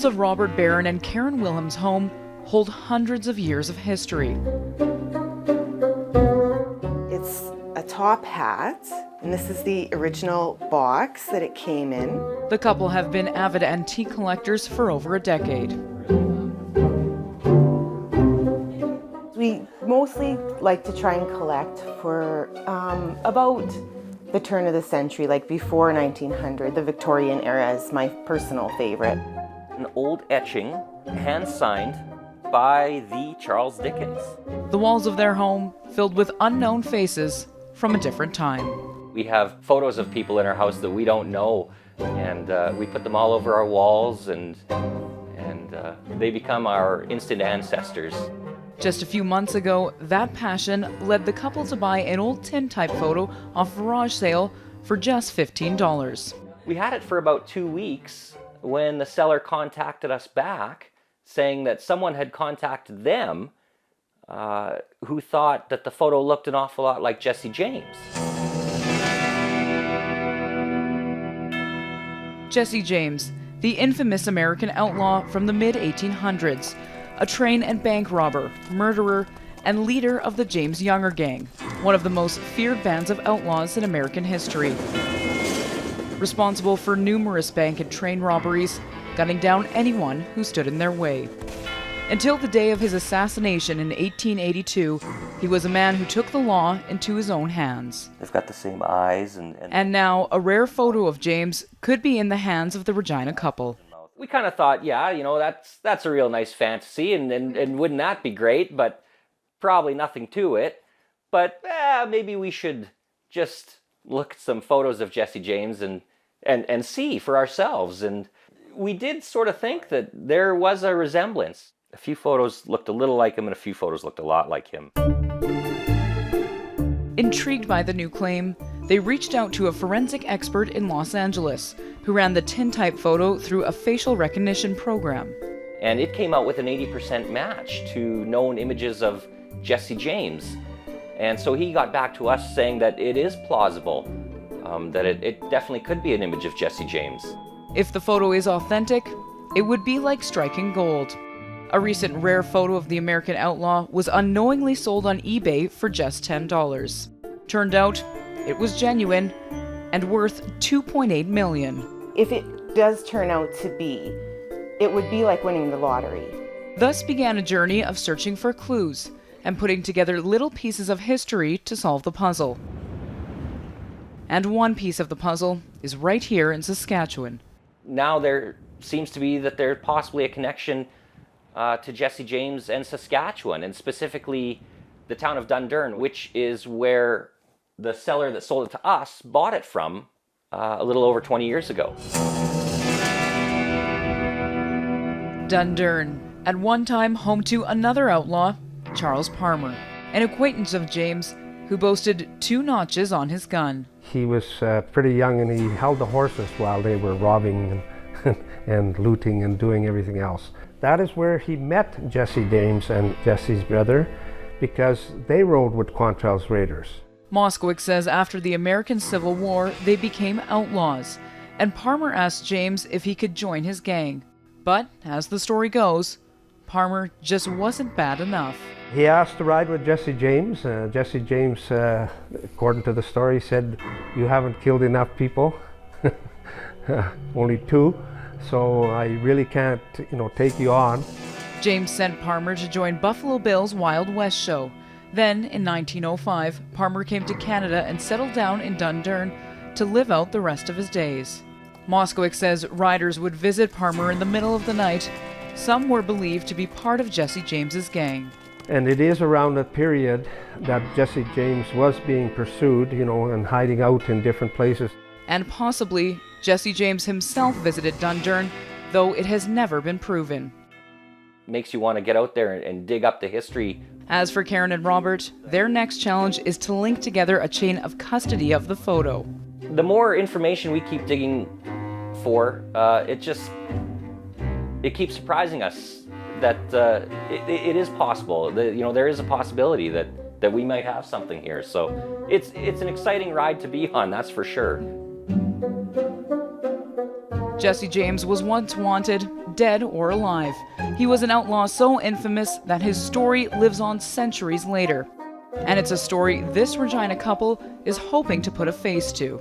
walls of Robert Baron and Karen Wilhelm's home hold hundreds of years of history. It's a top hat, and this is the original box that it came in. The couple have been avid antique collectors for over a decade. We mostly like to try and collect for about the turn of the century, like before 1900. The Victorian era is my personal favorite. An old etching, hand-signed by the Charles Dickens. The walls of their home filled with unknown faces from a different time. We have photos of people in our house that we don't know, and we put them all over our walls, and they become our instant ancestors. Just a few months ago, that passion led the couple to buy an old Tintype photo off VarageSale for just $15. We had it for about 2 weeks when the seller contacted us back saying that someone had contacted them who thought that the photo looked an awful lot like Jesse James. Jesse James, the infamous American outlaw from the mid-1800s, a train and bank robber, murderer, and leader of the James Younger Gang, one of the most feared bands of outlaws in American history. Responsible for numerous bank and train robberies, gunning down anyone who stood in their way. Until the day of his assassination in 1882, he was a man who took the law into his own hands. They've got the same eyes And now, a rare photo of James could be in the hands of the Regina couple. We kind of thought, yeah, you know, that's a real nice fantasy, and wouldn't that be great? But probably nothing to it. But maybe we should just look at some photos of Jesse James and see for ourselves. And we did sort of think that there was a resemblance. A few photos looked a little like him, and a few photos looked a lot like him. Intrigued by the new claim, they reached out to a forensic expert in Los Angeles who ran the Tintype photo through a facial recognition program. And it came out with an 80% match to known images of Jesse James. And so he got back to us saying that it is plausible, that it definitely could be an image of Jesse James. If the photo is authentic, it would be like striking gold. A recent rare photo of the American outlaw was unknowingly sold on eBay for just $10. Turned out, it was genuine and worth $2.8 million. If it does turn out to be, it would be like winning the lottery. Thus began a journey of searching for clues and putting together little pieces of history to solve the puzzle. And one piece of the puzzle is right here in Saskatchewan. Now there seems to be that there's possibly a connection to Jesse James and Saskatchewan, and specifically the town of Dundurn, which is where the seller that sold it to us bought it from a little over 20 years ago. Dundurn, at one time home to another outlaw, Charles Parmer, an acquaintance of James who boasted 2 notches on his gun. He was pretty young, and he held the horses while they were robbing and looting and doing everything else. That is where he met Jesse James and Jesse's brother, because they rode with Quantrell's raiders. Moskowitz says after the American Civil War, they became outlaws, and Parmer asked James if he could join his gang. But, as the story goes, Parmer just wasn't bad enough. He asked to ride with Jesse James. Jesse James, according to the story, said, "You haven't killed enough people, only 2, so I really can't, take you on." James sent Parmer to join Buffalo Bill's Wild West show. Then, in 1905, Parmer came to Canada and settled down in Dundurn to live out the rest of his days. Moskowitz says riders would visit Parmer in the middle of the night. Some were believed to be part of Jesse James's gang. And it is around that period that Jesse James was being pursued, and hiding out in different places. And possibly Jesse James himself visited Dundurn, though it has never been proven. Makes you want to get out there and dig up the history. As for Karen and Robert, their next challenge is to link together a chain of custody of the photo. The more information we keep digging for, it keeps surprising us that it is possible. There is a possibility that we might have something here. So it's an exciting ride to be on, that's for sure. Jesse James was once wanted, dead or alive. He was an outlaw so infamous that his story lives on centuries later. And it's a story this Regina couple is hoping to put a face to.